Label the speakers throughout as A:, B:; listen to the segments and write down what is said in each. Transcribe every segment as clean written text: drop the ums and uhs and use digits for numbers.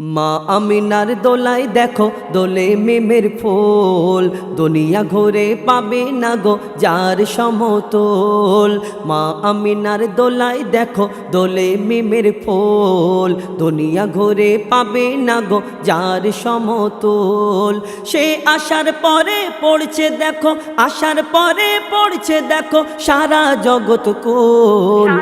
A: মা আমিনার দোলায় দেখো দোলে মিমের ফুল, দুনিয়া ঘুরে পাবে না গো যার সমতল। মা আমিনার দোলায় দেখো দোলে মিমের ফুল, দুনিয়া ঘুরে পাবে না গো যার সমতল। সে আসার পরে পড়ছে দেখো, আসার পরে পড়ছে দেখো সারা জগৎ কুল।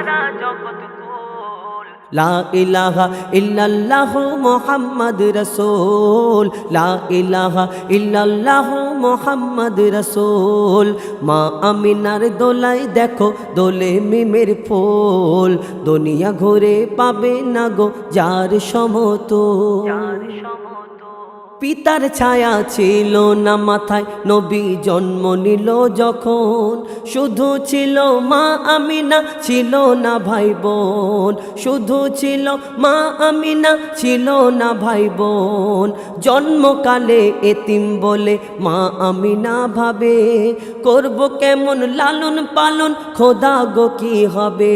A: লা ইলাহা ইল্লাল্লাহু মুহাম্মাদ রাসূল, লা ইলাহা ইল্লাল্লাহু মুহাম্মাদ রাসূল। মা আমিনার দোলায় দেখো দোলে মিমের ফুল, দুনিয়া ঘুরে পাবে না গো যার সমতল। পিতার ছায়া ছিল না মাথায় নবী জন্ম নিল যখন, শুধু ছিল মা আমিনা ছিল না ভাই বোন, শুধু ছিল মা আমিনা ছিল না ভাই বোন। জন্মকালে এতিম বলে মা আমিনা ভাবে, করব কেমন লালন পালন খোদা গো কি হবে,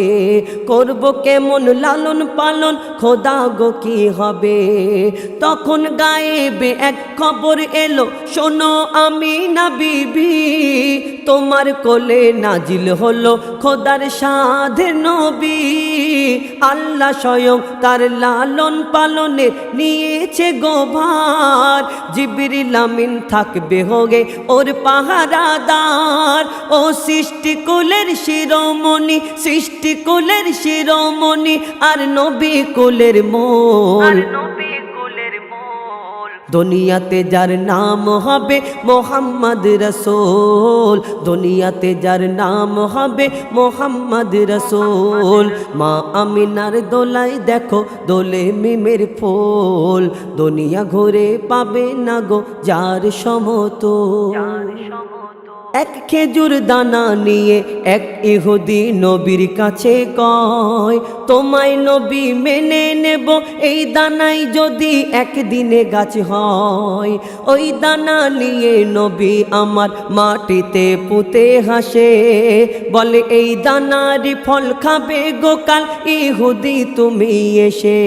A: করব কেমন লালন পালন খোদা গো কি হবে। তখন গায়েবে এক খবর এলো, শোনো আমিনা বিবি, তোমার কোলে নাজিল হলো খোদার সাধে নবী। আল্লাহ স্বয়ং তার লালন পালনে নিয়েছে গোভার, জিবরিল আমিন থাকবে হোগে ওর পাহারাদার। ও সৃষ্টিকুলের শিরোমণি, সৃষ্টিকুলের শিরোমণি আর নবী কুলের মোল। দুনিয়াতে যার নাম হবে মোহাম্মদ রসুল, দুনিয়াতে যার নাম হবে মোহাম্মদ রসুল। মা আমিনার দোলায় দেখো দোলে মিমের ফুল, দুনিয়া ঘুরে পাবে না গো যার সমতল। এক খেজুর দানা নিয়ে এক ইহুদি নবীর কাছে কয়, তোমায় নবী মেনে নেব এই দানাই যদি একদিনে গাছ হয়। ওই দানা নিয়ে নবী আমার মাটিতে পুঁতে হাসে, বলে এই দানারই ফল খাবে গোকাল ইহুদি তুমি এসে।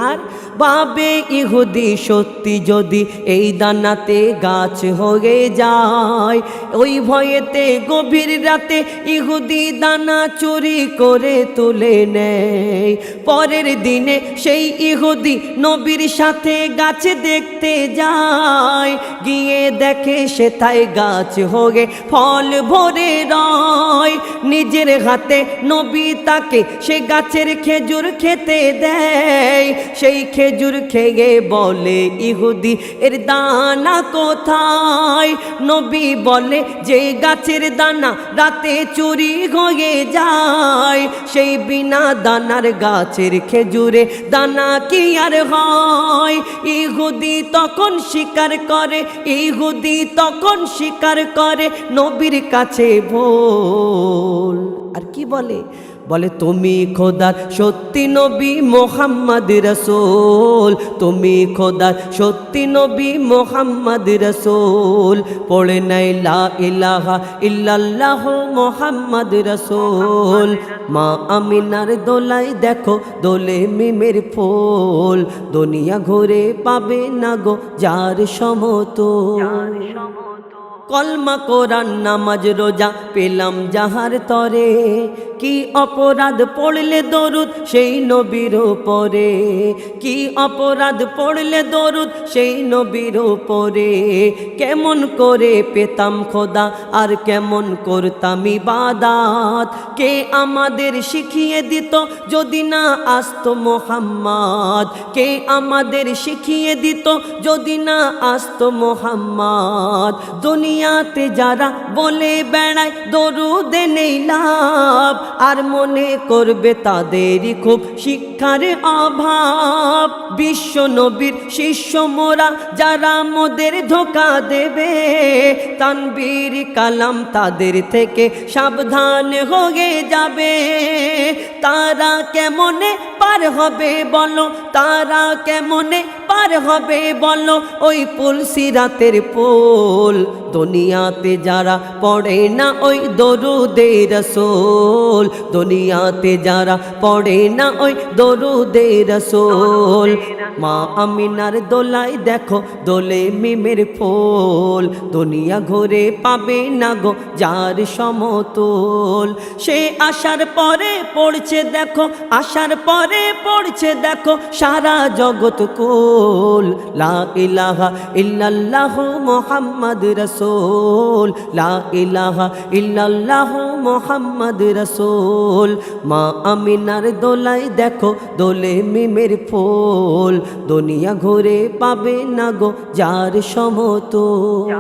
A: আর ভাবে ইহুদি সত্যি যদি এই দানাতে গাছ হয়ে যায়, ওই ভয়েতে গভীর রাতে ইহুদি দানা চুরি করে তুলে নেয়। পরের দিনে সেই ইহুদি নবীর সাথে গাছ দেখতে যায়, গিয়ে দেখে সেথায় গাছ হয়ে ফল ভরে রয়। নিজের হাতে নবী তাকে সে গাছের খেজুর খেতে দেয়, সেই খেজুর খেয়ে বলে ইহুদি এর দানা কোথায়। নবী বলে যে গাছের দানা রাতে চুরি হয়ে যায়, সেই বিনা দানার গাছের খেজুরে দানা কি আর হয়। ইহুদি তখন স্বীকার করে, ইহুদি তখন স্বীকার করে নবীর কাছে ভুল। আর কি বলে, বলে তুমি খোদার সত্যি নবী মোহাম্মদ রসুল, তুমি খোদার সত্যি নবী মোহাম্মদ রসুল। পড়ে নাই লা ইলাহা ইল্লাল্লাহ মোহাম্মদ রসুল। মা আমিনার দোলায় দেখো দোলে মিমের ফুল, দুনিয়া ঘুরে পাবে না গো যার সমতল। কলমা কোরআন নামাজ রোজা পেলাম যাহার তরে, কি অপরাধ পড়লে দরুদ সেই নবীর উপরে, কি অপরাধ পড়লে দরুদ সেই নবীর উপরে। কেমন করে পেতাম খোদা আর কেমন করতাম ইবাদত, কে আমাদের শিখিয়ে দিত যদি না আসতো মোহাম্মদ, কে আমাদের শিখিয়ে দিত যদি না আসতো মোহাম্মদ। দুনিয়াতে যারা বলে বেড়ায় দরুদে নেই লাভ, আর মনে করবে তাদেরই খুব শিক্ষার অভাব। বিশ্ব নবীর শিষ্য মোরা যারা মোদের ধোঁকা দেবে, তানবীর কালাম তাদের থেকে সাবধান হয়ে যাবে। তারা কেমনে পার হবে বলো, তারা কেমনে পার হবে বলো ওই পুল সিরাতের পুল, দুনিয়াতে যারা পড়ে না ওই দরুদে রাসূল, দুনিয়াতে যারা পড়ে না ওই দরুদে রাসূল। মা আমিনার দোলায় দেখো দোলে মিমের ফুল, দুনিয়া ঘুরে পাবে না গো যার সমতুল। সে আসার পরে পড়ছে দেখো, আসার পরে পড়ছে দেখো সারা জগৎ কুল। লা ইলাহা ইল্লাল্লাহ মুহাম্মদ রাসূল, লা ইলাহা ইল্লাল্লাহ মুহাম্মদ রাসূল। মা আমিনার দোলায় দেখো দোলে মিমের ফুল, দুনিয়া ঘুরে পাবে না গো যার সমতুল।